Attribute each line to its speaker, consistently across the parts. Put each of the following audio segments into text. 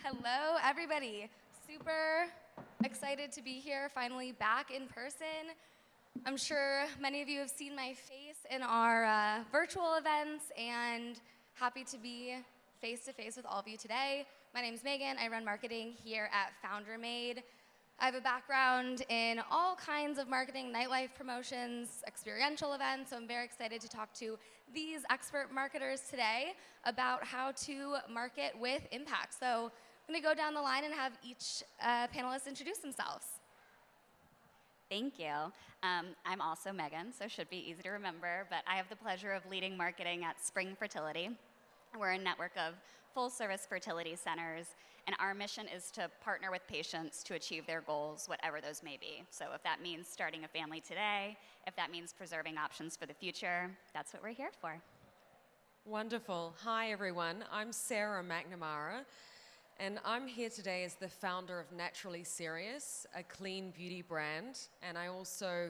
Speaker 1: Hello, everybody. Super excited to be here, finally back in person. I'm sure many of you have seen my face in our virtual events, and happy to be face-to-face with all of you today. My name's Megan. I run marketing here at FounderMade. I have a background in all kinds of marketing, nightlife promotions, experiential events, so I'm very excited to talk to these expert marketers today about how to market with impact. So I'm going to go down the line and have each panelist introduce themselves.
Speaker 2: Thank you. I'm also Megan, so should be easy to remember, but I have the pleasure of leading marketing at Spring Fertility. We're a network of full-service fertility centers, and our mission is to partner with patients to achieve their goals, whatever those may be. So if that means starting a family today, if that means preserving options for the future, that's what we're here for.
Speaker 3: Wonderful. Hi, everyone. I'm Sarah McNamara, and I'm here today as the founder of Naturally Serious, a clean beauty brand, and I also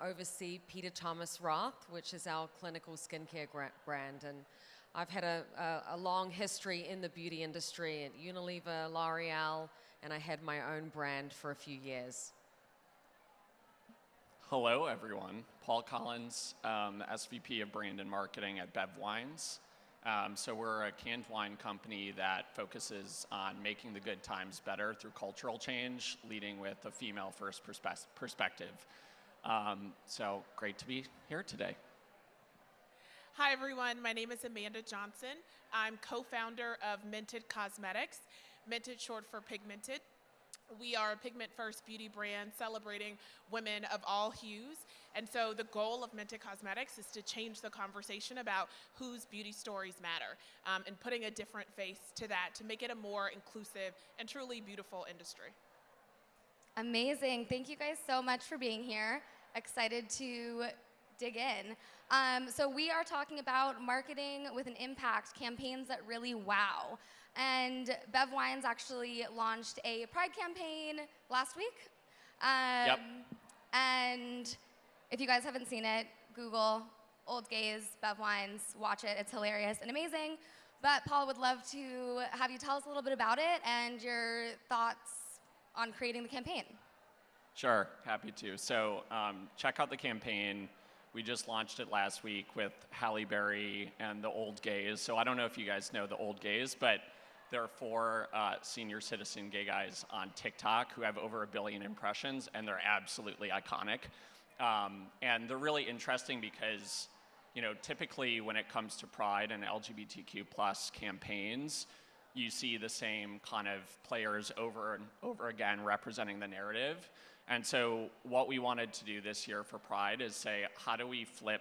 Speaker 3: oversee Peter Thomas Roth, which is our clinical skincare brand. And I've had a long history in the beauty industry at Unilever, L'Oreal, and I had my own brand for a few years.
Speaker 4: Hello, everyone. Paul Collins, SVP of Brand and Marketing at Bev Wines. So we're a canned wine company that focuses on making the good times better through cultural change, leading with a female-first perspective. So great to be here today.
Speaker 5: Hi, everyone. My name is Amanda Johnson. I'm co-founder of Minted Cosmetics, Minted short for pigmented. We are a pigment-first beauty brand celebrating women of all hues. And so the goal of Minted Cosmetics is to change the conversation about whose beauty stories matter and putting a different face to that to make it a more inclusive and truly beautiful industry.
Speaker 1: Amazing. Thank you guys so much for being here. Excited to dig in. So we are talking about marketing with an impact, campaigns that really wow. And Bev Wines actually launched a Pride campaign last week.
Speaker 4: Yep.
Speaker 1: And if you guys haven't seen it, Google Old Gays, Bev Wines, watch it. It's hilarious and amazing. But Paul, would love to have you tell us a little bit about it and your thoughts on creating the campaign.
Speaker 4: Sure, happy to. So check out the campaign. We just launched it last week with Halle Berry and the Old Gays. So I don't know if you guys know the Old Gays, but there are 4 senior citizen gay guys on TikTok who have over 1 billion impressions, and they're absolutely iconic. And they're really interesting because, you know, typically when it comes to Pride and LGBTQ plus campaigns, you see the same kind of players over and over again representing the narrative. And so what we wanted to do this year for Pride is say, how do we flip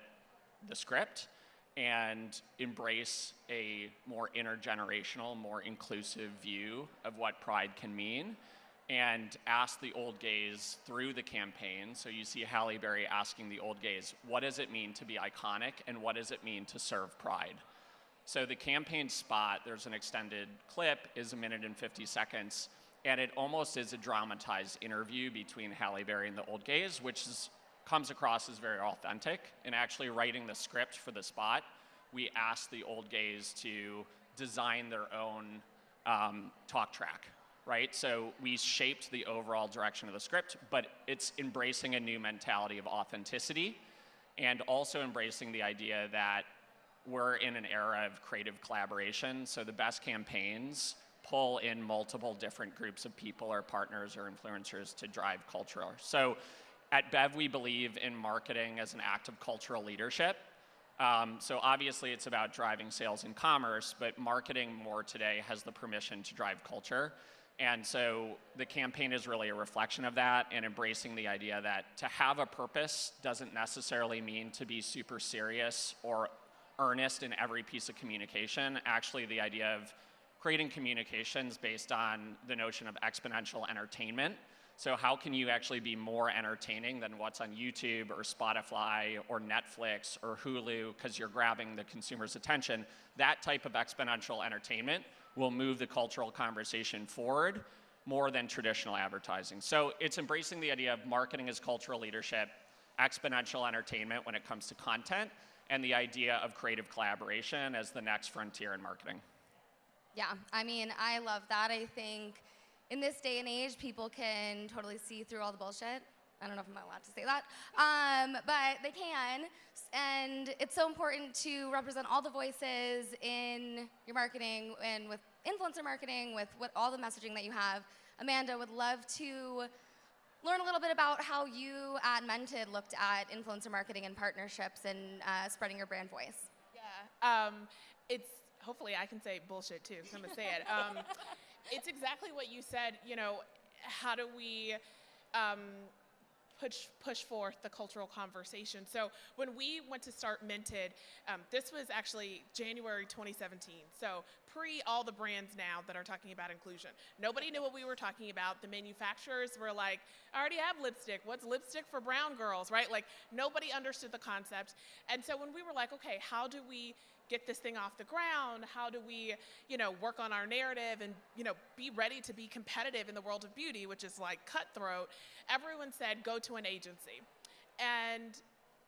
Speaker 4: the script and embrace a more intergenerational, more inclusive view of what Pride can mean, and ask the old gays through the campaign. So you see Halle Berry asking the old gays, what does it mean to be iconic, and what does it mean to serve Pride? So the campaign spot, there's an extended clip, is 1 minute and 50 seconds, and it almost is a dramatized interview between Halle Berry and the old gays, which comes across as very authentic. And actually writing the script for the spot, we asked the old gays to design their own talk track, right? So we shaped the overall direction of the script, but it's embracing a new mentality of authenticity and also embracing the idea that we're in an era of creative collaboration. So the best campaigns pull in multiple different groups of people or partners or influencers to drive culture. So at Bev, we believe in marketing as an act of cultural leadership. So obviously it's about driving sales and commerce, but marketing more today has the permission to drive culture. And so the campaign is really a reflection of that, and embracing the idea that to have a purpose doesn't necessarily mean to be super serious or earnest in every piece of communication. Actually, the idea of creating communications based on the notion of exponential entertainment. So how can you actually be more entertaining than what's on YouTube or Spotify or Netflix or Hulu because you're grabbing the consumer's attention? That type of exponential entertainment will move the cultural conversation forward more than traditional advertising. So it's embracing the idea of marketing as cultural leadership, exponential entertainment when it comes to content, and the idea of creative collaboration as the next frontier in marketing.
Speaker 1: Yeah, I mean, I love that. I think in this day and age, people can totally see through all the bullshit. I don't know if I'm allowed to say that, but they can. And it's so important to represent all the voices in your marketing and with influencer marketing, with what all the messaging that you have. Amanda, would love to learn a little bit about how you at Mented looked at influencer marketing and partnerships and spreading your brand voice.
Speaker 5: Yeah, it's hopefully I can say bullshit too, because I'm gonna say it. It's exactly what you said. You know, how do we push forth the cultural conversation? So when we went to start Mented, this was actually January 2017. So pre all the brands now that are talking about inclusion. Nobody knew what we were talking about. The manufacturers were like, I already have lipstick. What's lipstick for brown girls, right? Like nobody understood the concept. And so when we were like, okay, how do we get this thing off the ground? How do we, work on our narrative and, be ready to be competitive in the world of beauty, which is like cutthroat? Everyone said, go to an agency. And,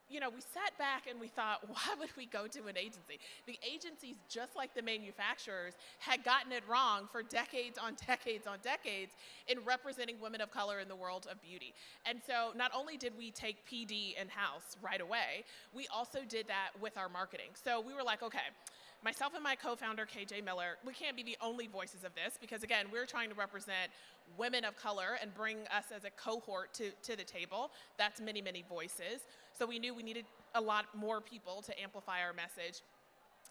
Speaker 5: we sat back and we thought, why would we go to an agency? The agencies, just like the manufacturers, had gotten it wrong for decades on decades on decades in representing women of color in the world of beauty. And so not only did we take PD in-house right away, we also did that with our marketing. So we were like, okay, myself and my co-founder, KJ Miller, we can't be the only voices of this because, again, we're trying to represent women of color and bring us as a cohort to the table. That's many, many voices. So we knew we needed a lot more people to amplify our message.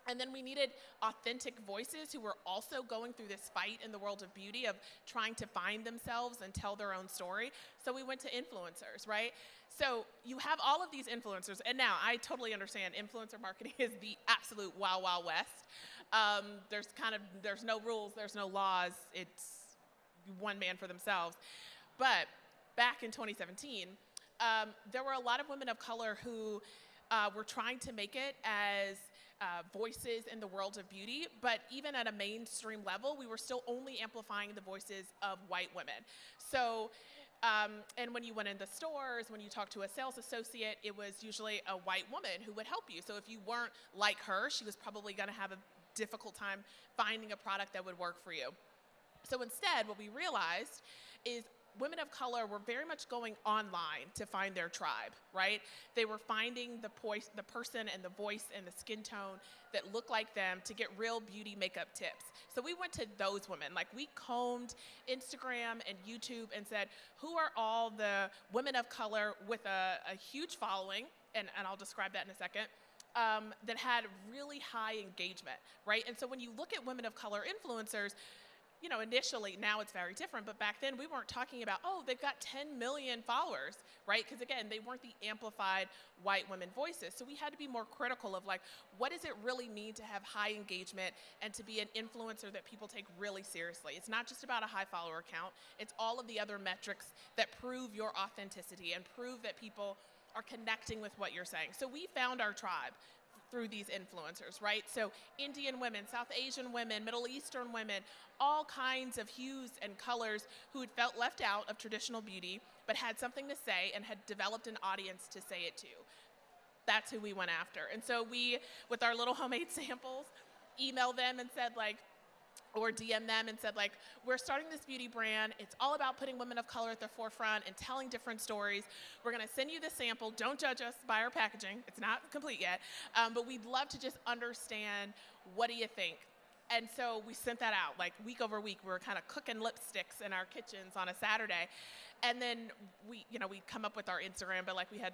Speaker 5: And then we needed authentic voices who were also going through this fight in the world of beauty of trying to find themselves and tell their own story. So we went to influencers, right? So you have all of these influencers, and now I totally understand influencer marketing is the absolute wild, wild west. There's no rules, there's no laws, it's one man for themselves. But back in 2017, there were a lot of women of color who were trying to make it as voices in the world of beauty, but even at a mainstream level, we were still only amplifying the voices of white women. So, and when you went in the stores, when you talked to a sales associate, it was usually a white woman who would help you. So if you weren't like her, she was probably gonna have a difficult time finding a product that would work for you. So instead, what we realized is women of color were very much going online to find their tribe, right? They were finding the person and the voice and the skin tone that looked like them to get real beauty makeup tips. So we went to those women. Like we combed Instagram and YouTube and said, who are all the women of color with a huge following, and I'll describe that in a second, that had really high engagement, right? And so when you look at women of color influencers, initially, now it's very different, but back then we weren't talking about, oh, they've got 10 million followers, right? Because again, they weren't the amplified white women voices. So we had to be more critical of like, what does it really mean to have high engagement and to be an influencer that people take really seriously? It's not just about a high follower count, it's all of the other metrics that prove your authenticity and prove that people are connecting with what you're saying. So we found our tribe through these influencers, right? So Indian women, South Asian women, Middle Eastern women, all kinds of hues and colors who had felt left out of traditional beauty, but had something to say and had developed an audience to say it to. That's who we went after. And so we, with our little homemade samples, emailed them and said like, or DM them and said like, we're starting this beauty brand. It's all about putting women of color at the forefront and telling different stories. We're gonna send you the sample. Don't judge us by our packaging. It's not complete yet, but we'd love to just understand, what do you think? And so we sent that out like week over week. We were kind of cooking lipsticks in our kitchens on a Saturday. And then we'd come up with our Instagram, but like we had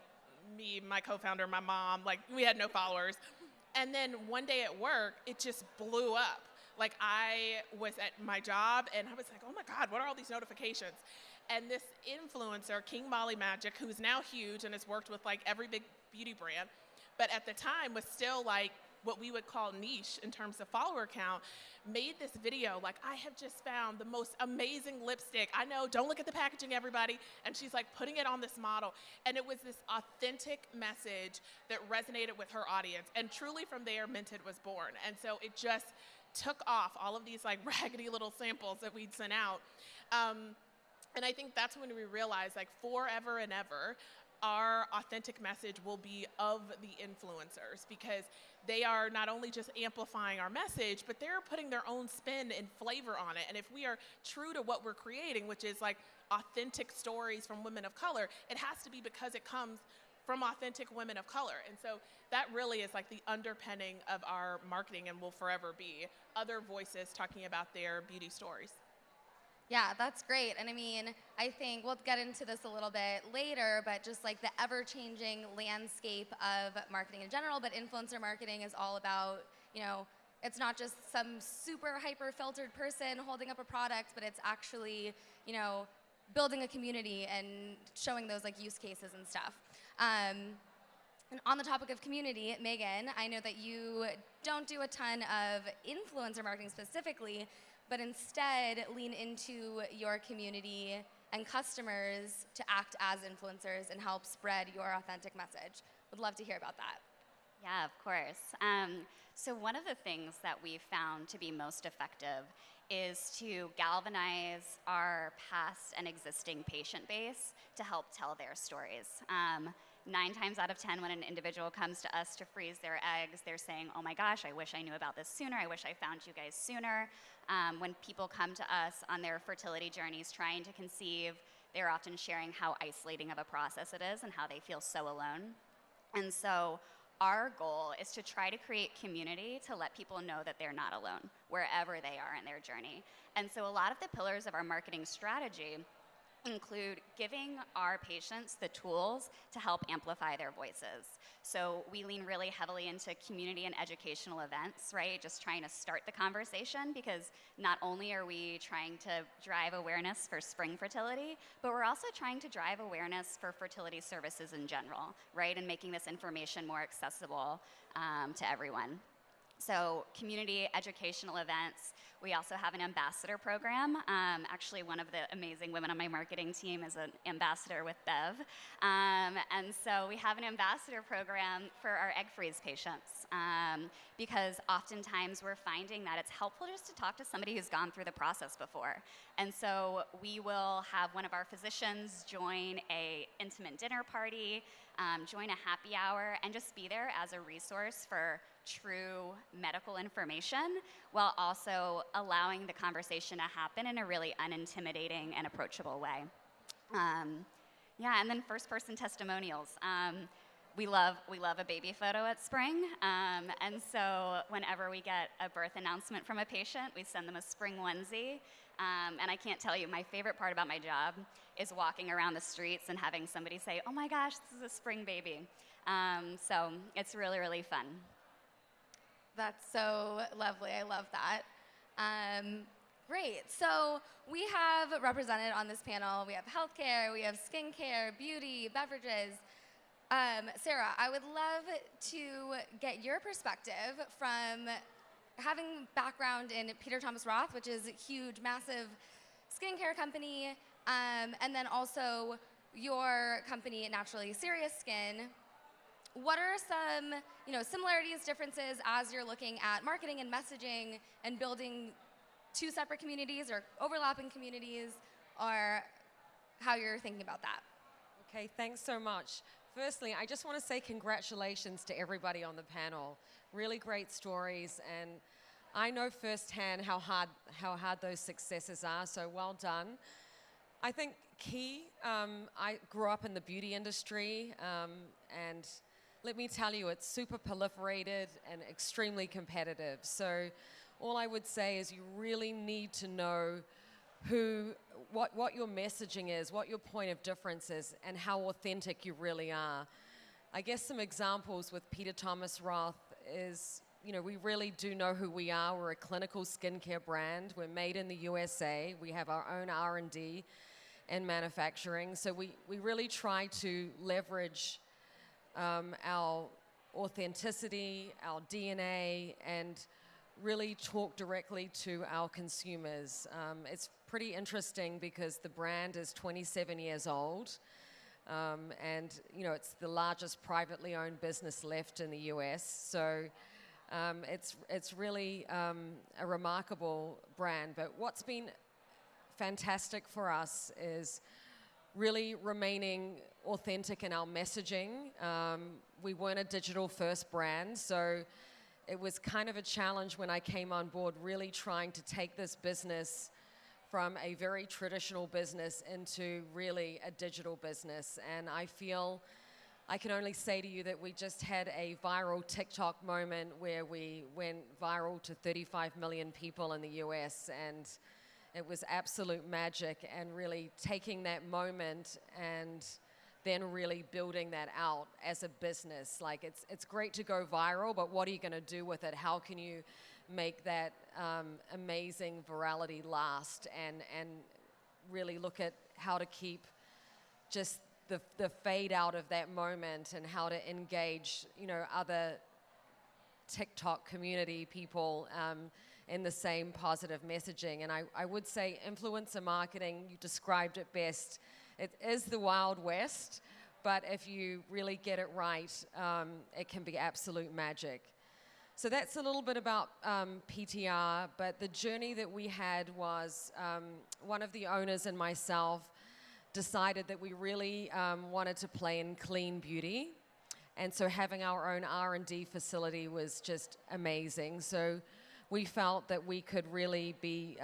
Speaker 5: me, my co-founder, my mom, like we had no followers. And then one day at work, it just blew up. Like I was at my job and I was like, oh my God, what are all these notifications? And this influencer, King Molly Magic, who's now huge and has worked with like every big beauty brand, but at the time was still like what we would call niche in terms of follower count, made this video like, I have just found the most amazing lipstick. I know, don't look at the packaging, everybody. And she's like putting it on this model. And it was this authentic message that resonated with her audience. And truly from there, Mented was born. And so it just took off all of these like raggedy little samples that we'd sent out. And I think that's when we realized like forever and ever, our authentic message will be of the influencers, because they are not only just amplifying our message, but they're putting their own spin and flavor on it. And if we are true to what we're creating, which is like authentic stories from women of color, it has to be because it comes from authentic women of color. And so that really is like the underpinning of our marketing, and will forever be other voices talking about their beauty stories.
Speaker 1: Yeah, that's great. And I mean, I think we'll get into this a little bit later, but just like the ever-changing landscape of marketing in general, but influencer marketing is all about, you know, it's not just some super hyper-filtered person holding up a product, but it's actually, you know, building a community and showing those like use cases and stuff. And on the topic of community, Megan, I know that you don't do a ton of influencer marketing specifically, but instead lean into your community and customers to act as influencers and help spread your authentic message. Would love to hear about that.
Speaker 2: Yeah, of course. So one of the things that we've found to be most effective is to galvanize our past and existing patient base to help tell their stories. 9 times out of 10, when an individual comes to us to freeze their eggs, they're saying, oh my gosh, I wish I knew about this sooner. I wish I found you guys sooner. When people come to us on their fertility journeys trying to conceive, they're often sharing how isolating of a process it is and how they feel so alone. And so our goal is to try to create community to let people know that they're not alone wherever they are in their journey. And so a lot of the pillars of our marketing strategy include giving our patients the tools to help amplify their voices. So we lean really heavily into community and educational events, right? Just trying to start the conversation, because not only are we trying to drive awareness for spring fertility, but we're also trying to drive awareness for fertility services in general, right? And making this information more accessible to everyone. So community educational events. We also have an ambassador program. Actually, one of the amazing women on my marketing team is an ambassador with Bev. And so we have an ambassador program for our egg freeze patients, because oftentimes we're finding that it's helpful just to talk to somebody who's gone through the process before. And so we will have one of our physicians join a intimate dinner party, join a happy hour, and just be there as a resource for true medical information, while also allowing the conversation to happen in a really unintimidating and approachable way. Yeah, and then first-person testimonials. We love a baby photo at Spring, and so whenever we get a birth announcement from a patient, we send them a Spring onesie. And I can't tell you, my favorite part about my job is walking around the streets and having somebody say, oh my gosh, this is a Spring baby. So it's really, really fun.
Speaker 1: That's so lovely. I love that. Great. So we have represented on this panel, we have healthcare, we have skincare, beauty, beverages. Sarah, I would love to get your perspective from having background in Peter Thomas Roth, which is a huge, massive skincare company, and then also your company, Naturally Serious Skin. What are some, similarities, differences as you're looking at marketing and messaging and building 2 separate communities or overlapping communities, or how you're thinking about that?
Speaker 3: Okay, thanks so much. Firstly, I just want to say congratulations to everybody on the panel. Really great stories, and I know firsthand how hard those successes are, so well done. I think I grew up in the beauty industry, and let me tell you, it's super proliferated and extremely competitive. So all I would say is you really need to know what your messaging is, what your point of difference is, and how authentic you really are. I guess some examples with Peter Thomas Roth is, we really do know who we are. We're a clinical skincare brand. We're made in the USA. We have our own R&D and manufacturing. So we really try to leverage our authenticity, our DNA, and really talk directly to our consumers. It's pretty interesting because the brand is 27 years old, and it's the largest privately owned business left in the US. So it's really a remarkable brand. But what's been fantastic for us is really remaining authentic in our messaging. We weren't a digital first brand, so it was kind of a challenge when I came on board, really trying to take this business from a very traditional business into really a digital business. And I feel I can only say to you that we just had a viral TikTok moment where we went viral to 35 million people in the US, and it was absolute magic, and really taking that moment and then really building that out as a business. Like, it's great to go viral, but what are you going to do with it? How can you make that amazing virality last, and really look at how to keep just the fade out of that moment, and how to engage, other TikTok community people in the same positive messaging. And I would say influencer marketing, you described it best. It is the Wild West, but if you really get it right, it can be absolute magic. So that's a little bit about PTR, but the journey that we had was one of the owners and myself decided that we really wanted to play in clean beauty. And so having our own R&D facility was just amazing. So we felt that we could really be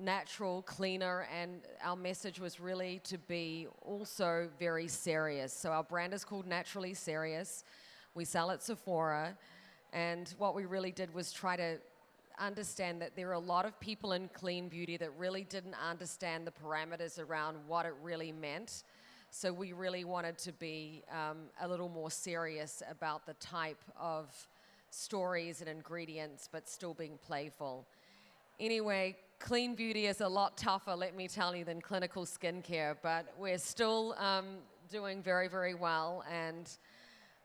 Speaker 3: natural, cleaner, and our message was really to be also very serious. So our brand is called Naturally Serious. We sell at Sephora, and what we really did was try to understand that there are a lot of people in clean beauty that really didn't understand the parameters around what it really meant. So we really wanted to be a little more serious about the type of stories and ingredients, but still being playful. Anyway, clean beauty is a lot tougher, let me tell you, than clinical skincare, but we're still doing very, very well. And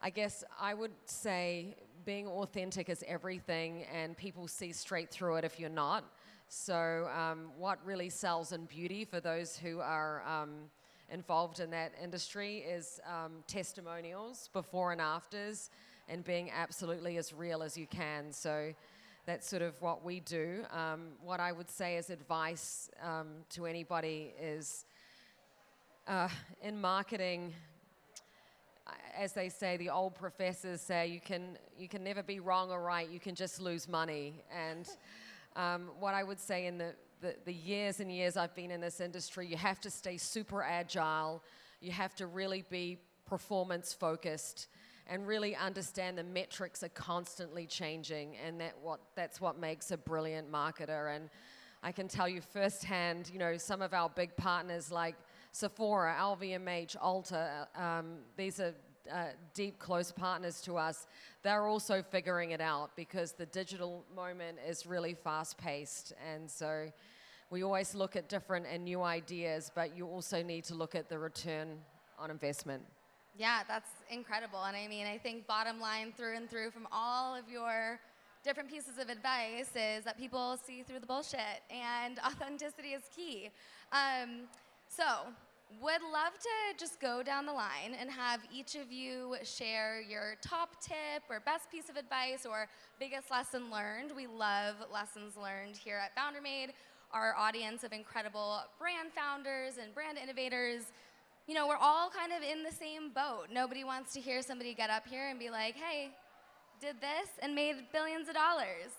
Speaker 3: I guess I would say being authentic is everything, and people see straight through it if you're not. So what really sells in beauty for those who are involved in that industry is testimonials, before and afters, and being absolutely as real as you can. So that's sort of what we do. What I would say as advice to anybody is, in marketing, as they say, the old professors say, you can never be wrong or right, you can just lose money. And what I would say in the years and years I've been in this industry, you have to stay super agile, you have to really be performance focused, and really understand the metrics are constantly changing, and that's what makes a brilliant marketer. And I can tell you firsthand, some of our big partners like Sephora, LVMH, Ulta, these are deep, close partners to us. They're also figuring it out, because the digital moment is really fast-paced, and so we always look at different and new ideas, but you also need to look at the return on investment.
Speaker 1: Yeah, that's incredible. And I mean, I think bottom line through and through from all of your different pieces of advice is that people see through the bullshit, and authenticity is key. So would love to just go down the line and have each of you share your top tip or best piece of advice or biggest lesson learned. We love lessons learned here at FounderMade. Our audience of incredible brand founders and brand innovators, we're all kind of in the same boat. Nobody wants to hear somebody get up here and be like, hey, did this and made billions of dollars.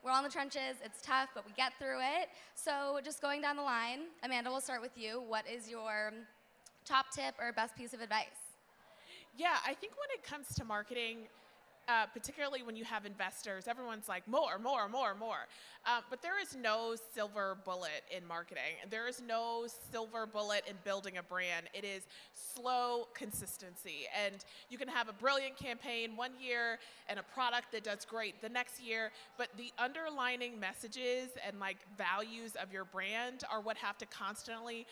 Speaker 1: We're all in the trenches, it's tough, but we get through it. So just going down the line, Amanda, we'll start with you. What is your top tip or best piece of advice?
Speaker 5: Yeah, I think when it comes to marketing, particularly when you have investors, everyone's like, more. But there is no silver bullet in marketing. There is no silver bullet in building a brand. It is slow consistency. And you can have a brilliant campaign one year and a product that does great the next year, but the underlining messages and values of your brand are what have to constantly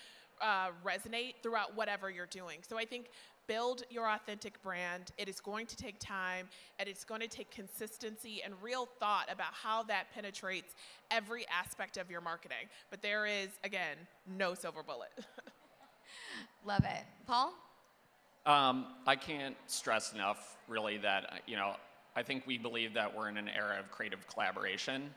Speaker 5: resonate throughout whatever you're doing. So I think build your authentic brand. It is going to take time, and it's going to take consistency and real thought about how that penetrates every aspect of your marketing. But there is, again, no silver bullet.
Speaker 1: Love it. Paul?
Speaker 4: I can't stress enough, really, that, I think we believe that we're in an era of creative collaboration,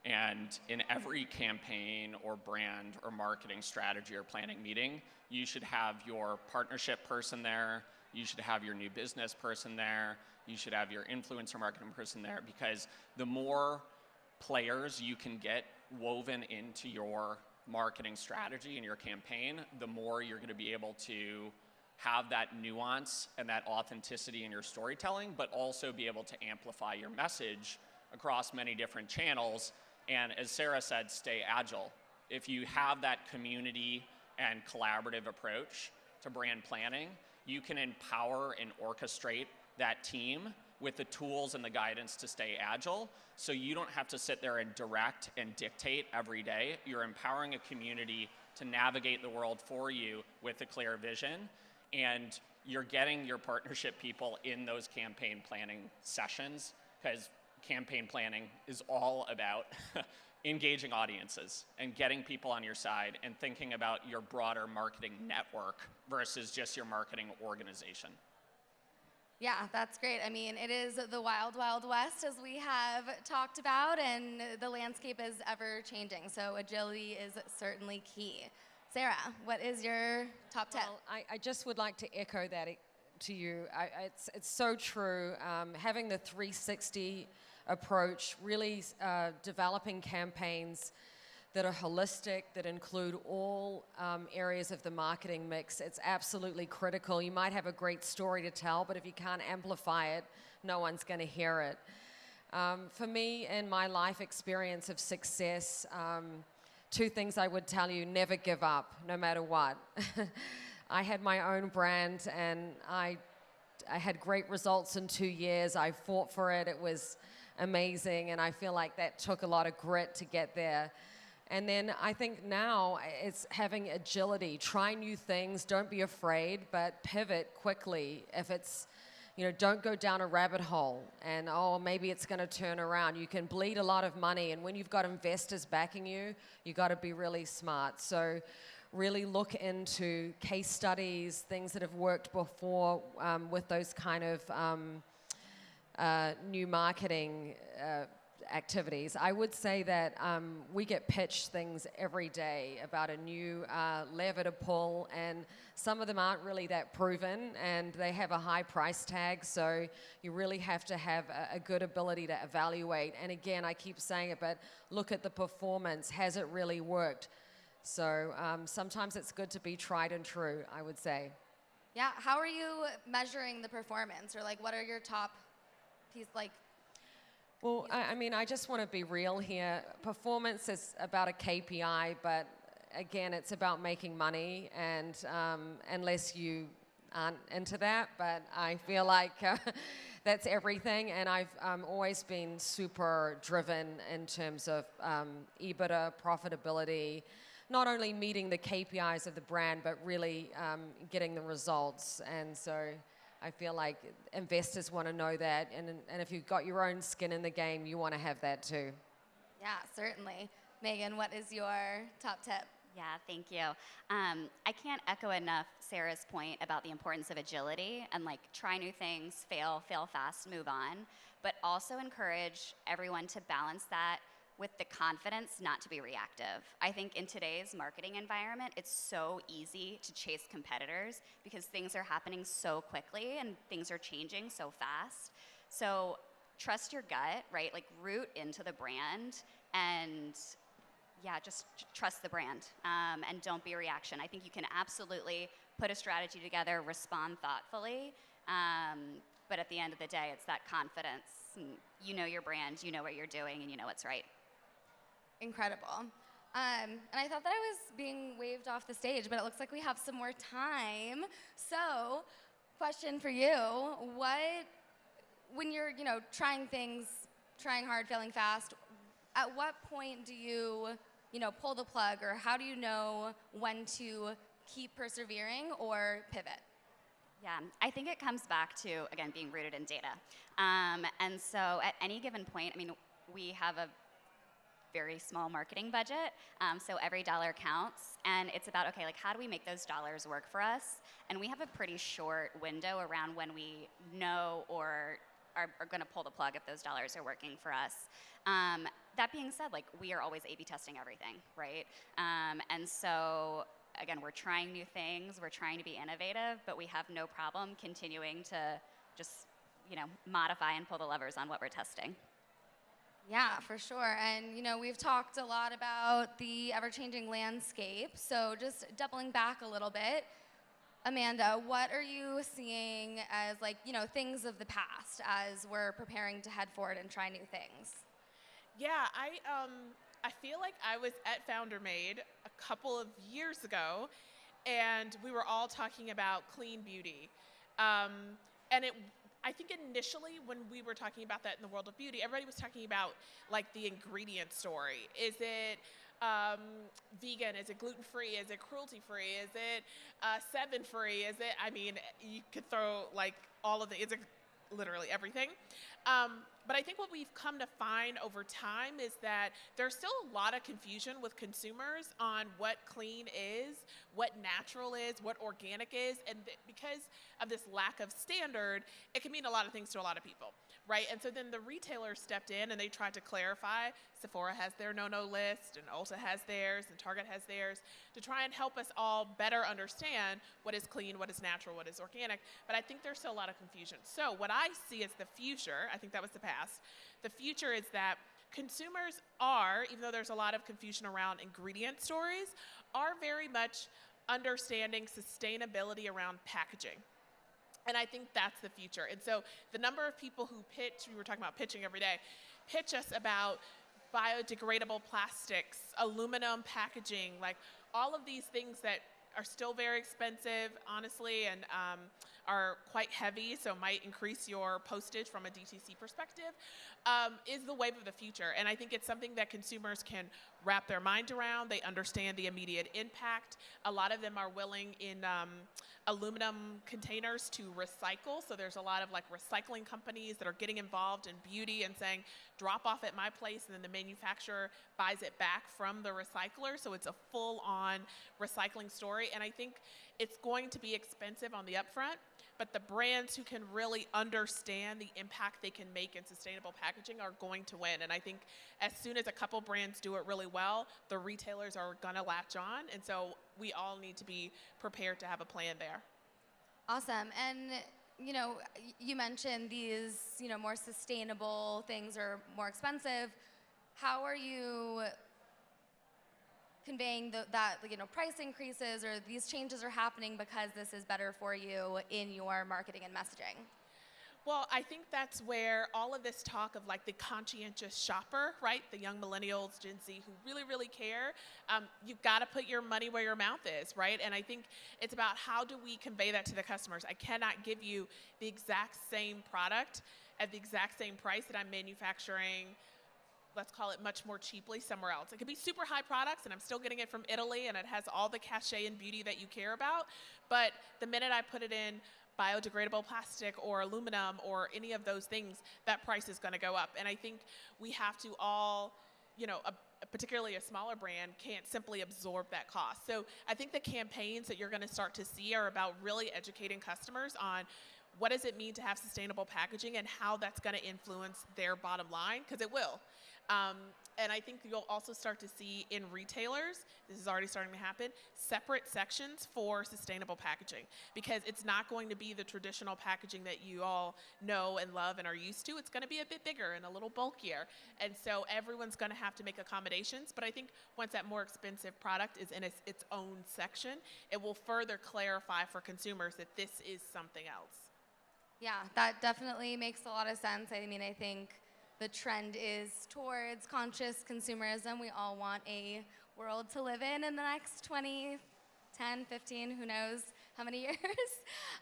Speaker 4: And in every campaign or brand or marketing strategy or planning meeting, you should have your partnership person there, you should have your new business person there, you should have your influencer marketing person there, because the more players you can get woven into your marketing strategy and your campaign, the more you're going to be able to have that nuance and that authenticity in your storytelling, but also be able to amplify your message across many different channels. And as Sarah said, stay agile. If you have that community and collaborative approach to brand planning, you can empower and orchestrate that team with the tools and the guidance to stay agile, so you don't have to sit there and direct and dictate every day. You're empowering a community to navigate the world for you with a clear vision, and you're getting your partnership people in those campaign planning sessions, because campaign planning is all about engaging audiences and getting people on your side and thinking about your broader marketing network versus just your marketing organization.
Speaker 1: Yeah, that's great. I mean, it is the wild, wild west, as we have talked about, and the landscape is ever changing. So agility is certainly key. Sarah, what is your top 10?
Speaker 3: Well, I just would like to echo that to you. It's so true. Having the 360 approach, really developing campaigns that are holistic, that include all areas of the marketing mix. It's absolutely critical. You might have a great story to tell, but if you can't amplify it, no one's going to hear it. For me, in my life experience of success, two things I would tell you: never give up, no matter what. I had my own brand, and I had great results in 2 years. I fought for it. It was amazing, and I feel like that took a lot of grit to get there. And then I think now it's having agility. Try new things, don't be afraid, but pivot quickly. If it's, don't go down a rabbit hole and, maybe it's going to turn around. You can bleed a lot of money, and when you've got investors backing you, you got to be really smart. So really look into case studies, things that have worked before with those kind of new marketing activities. I would say that we get pitched things every day about a new lever to pull, and some of them aren't really that proven, and they have a high price tag, so you really have to have a good ability to evaluate. And again, I keep saying it, but look at the performance. Has it really worked? So sometimes it's good to be tried and true, I would say.
Speaker 1: Yeah, how are you measuring the performance, or what are your top pieces,
Speaker 3: Well, I just want to be real here. Performance is about a KPI, but again, it's about making money, and unless you aren't into that, but I feel like that's everything, and I've always been super driven in terms of EBITDA, profitability, not only meeting the KPIs of the brand, but really getting the results. And so I feel like investors want to know that, and if you've got your own skin in the game, you want to have that too.
Speaker 1: Yeah, certainly. Megan, what is your top tip?
Speaker 2: Yeah, thank you. I can't echo enough Sarah's point about the importance of agility and try new things, fail fast, move on, but also encourage everyone to balance that with the confidence not to be reactive. I think in today's marketing environment, it's so easy to chase competitors because things are happening so quickly and things are changing so fast. So trust your gut, right? Root into the brand, and just trust the brand, and don't be a reaction. I think you can absolutely put a strategy together, respond thoughtfully, but at the end of the day, it's that confidence. You know your brand, you know what you're doing, and you know what's right.
Speaker 1: Incredible. And I thought that I was being waved off the stage, but it looks like we have some more time. So, question for you: when you're, trying things, trying hard, failing fast, at what point do you, pull the plug, or how do you know when to keep persevering or pivot?
Speaker 2: Yeah, I think it comes back to, again, being rooted in data. And so at any given point, we have a very small marketing budget, so every dollar counts, and it's about, how do we make those dollars work for us? And we have a pretty short window around when we know or are going to pull the plug if those dollars are working for us. That being said, like, we are always A/B testing everything, right? And so, again, we're trying new things, we're trying to be innovative, but we have no problem continuing to just, modify and pull the levers on what we're testing.
Speaker 1: Yeah, for sure. And, we've talked a lot about the ever-changing landscape. So just doubling back a little bit, Amanda, what are you seeing as, things of the past as we're preparing to head forward and try new things?
Speaker 5: Yeah, I feel like I was at Founder Made a couple of years ago, and we were all talking about clean beauty. I think initially when we were talking about that in the world of beauty, everybody was talking about like the ingredient story. Is it vegan? Is it gluten-free? Is it cruelty-free? Is it 7-free? Is it, you could throw like all of is it literally everything? But I think what we've come to find over time is that there's still a lot of confusion with consumers on what clean is, what natural is, what organic is, and because of this lack of standard, it can mean a lot of things to a lot of people, right? And so then the retailers stepped in and they tried to clarify. Sephora has their no-no list, and Ulta has theirs, and Target has theirs, to try and help us all better understand what is clean, what is natural, what is organic. But I think there's still a lot of confusion. So what I see as the future, I think that was the past, the future is that consumers are, even though there's a lot of confusion around ingredient stories, are very much understanding sustainability around packaging. And I think that's the future. And so the number of people who pitch, we were talking about pitching every day, pitch us about biodegradable plastics, aluminum packaging, like all of these things that are still very expensive, honestly, and are quite heavy, so might increase your postage from a DTC perspective, is the wave of the future. And I think it's something that consumers can wrap their mind around. They understand the immediate impact. A lot of them are willing in aluminum containers to recycle. So there's a lot of like recycling companies that are getting involved in beauty and saying, drop off at my place, and then the manufacturer buys it back from the recycler. So it's a full-on recycling story. And I think it's going to be expensive on the upfront, but the brands who can really understand the impact they can make in sustainable packaging are going to win. And I think as soon as a couple brands do it really well, the retailers are gonna latch on. And so we all need to be prepared to have a plan there.
Speaker 1: Awesome. And you mentioned these, more sustainable things are more expensive. How are you conveying that price increases or these changes are happening because this is better for you in your marketing and messaging?
Speaker 5: Well, I think that's where all of this talk of like the conscientious shopper, right? The young millennials, Gen Z, who really, really care. You've got to put your money where your mouth is, right? And I think it's about how do we convey that to the customers. I cannot give you the exact same product at the exact same price that I'm manufacturing, let's call it much more cheaply somewhere else. It could be super high products and I'm still getting it from Italy and it has all the cachet and beauty that you care about. But the minute I put it in biodegradable plastic or aluminum or any of those things, that price is going to go up. And I think we have to all, particularly a smaller brand, can't simply absorb that cost. So I think the campaigns that you're going to start to see are about really educating customers on what does it mean to have sustainable packaging and how that's going to influence their bottom line, because it will. And I think you'll also start to see in retailers, this is already starting to happen, separate sections for sustainable packaging, because it's not going to be the traditional packaging that you all know and love and are used to. It's going to be a bit bigger and a little bulkier. And so everyone's going to have to make accommodations. But I think once that more expensive product is in its own section, it will further clarify for consumers that this is something else.
Speaker 1: Yeah, that definitely makes a lot of sense. I think the trend is towards conscious consumerism. We all want a world to live in the next 20, 10, 15, who knows how many years.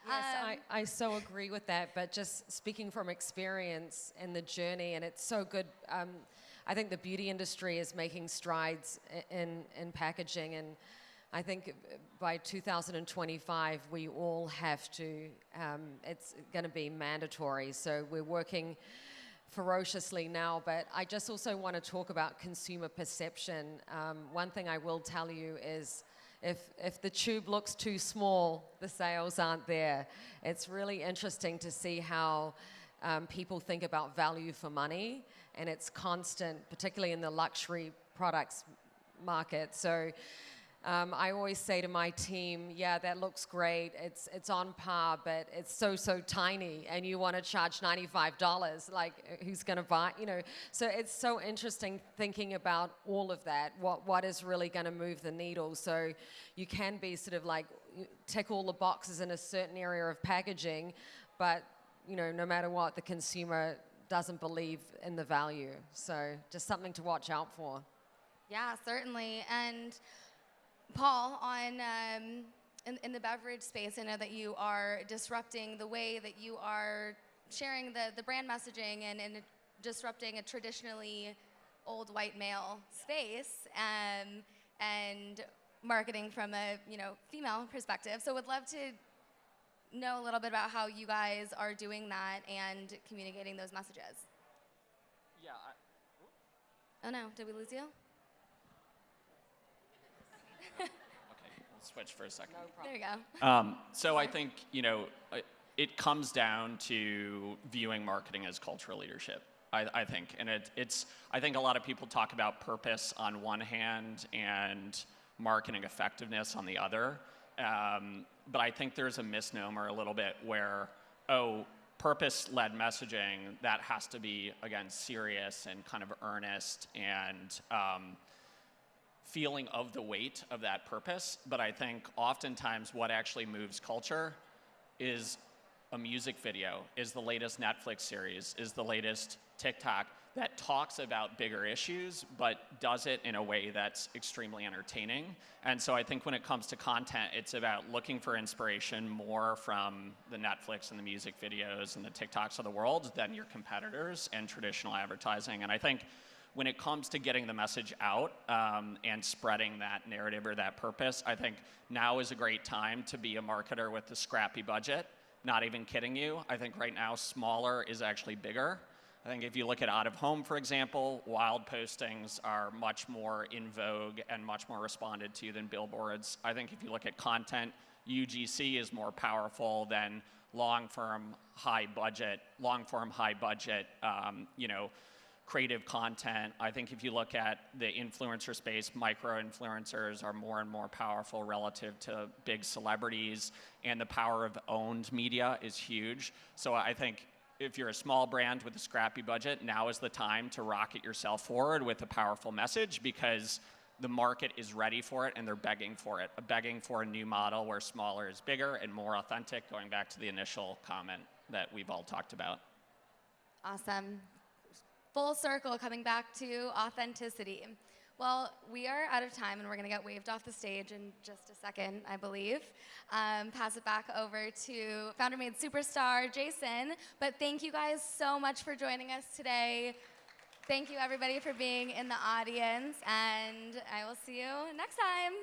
Speaker 3: Yes, I so agree with that, but just speaking from experience and the journey, and it's so good. I think the beauty industry is making strides in packaging, and I think by 2025, we all have to, it's going to be mandatory. So we're working ferociously now, but I just also want to talk about consumer perception. One thing I will tell you is if the tube looks too small, the sales aren't there. It's really interesting to see how people think about value for money, and it's constant, particularly in the luxury products market. So I always say to my team, yeah, that looks great. It's on par, but it's so tiny, and you want to charge $95. Like, who's going to buy? You know, so it's so interesting thinking about all of that. What is really going to move the needle? So you can be sort of like tick all the boxes in a certain area of packaging, but you know, no matter what, the consumer doesn't believe in the value. So just something to watch out for.
Speaker 1: Yeah, certainly. And Paul, on in the beverage space, I know that you are disrupting the way that you are sharing the brand messaging and disrupting a traditionally old white male space and marketing from a female perspective. So would love to know a little bit about how you guys are doing that and communicating those messages.
Speaker 4: Yeah.
Speaker 1: Oh no, did we lose you?
Speaker 4: Okay, we'll switch for a second.
Speaker 3: No problem.
Speaker 1: There you go.
Speaker 4: So I think, it comes down to viewing marketing as cultural leadership, I think. And I think a lot of people talk about purpose on one hand and marketing effectiveness on the other. But I think there's a misnomer a little bit where, purpose-led messaging, that has to be, again, serious and kind of earnest and feeling of the weight of that purpose. But I think oftentimes what actually moves culture is a music video, is the latest Netflix series, is the latest TikTok that talks about bigger issues, but does it in a way that's extremely entertaining. And so I think when it comes to content, it's about looking for inspiration more from the Netflix and the music videos and the TikToks of the world than your competitors and traditional advertising. And I think when it comes to getting the message out and spreading that narrative or that purpose, I think now is a great time to be a marketer with a scrappy budget. Not even kidding you. I think right now smaller is actually bigger. I think if you look at out-of-home, for example, wild postings are much more in vogue and much more responded to than billboards. I think if you look at content, UGC is more powerful than long-form, high-budget, creative content. I think if you look at the influencer space, micro-influencers are more and more powerful relative to big celebrities, and the power of owned media is huge. So I think if you're a small brand with a scrappy budget, now is the time to rocket yourself forward with a powerful message, because the market is ready for it and they're begging for it, begging for a new model where smaller is bigger and more authentic, going back to the initial comment that we've all talked about.
Speaker 1: Awesome. Full circle, coming back to authenticity. Well, we are out of time, and we're going to get waved off the stage in just a second, I believe. Pass it back over to Founder Made Superstar, Jason. But thank you guys so much for joining us today. Thank you, everybody, for being in the audience, and I will see you next time.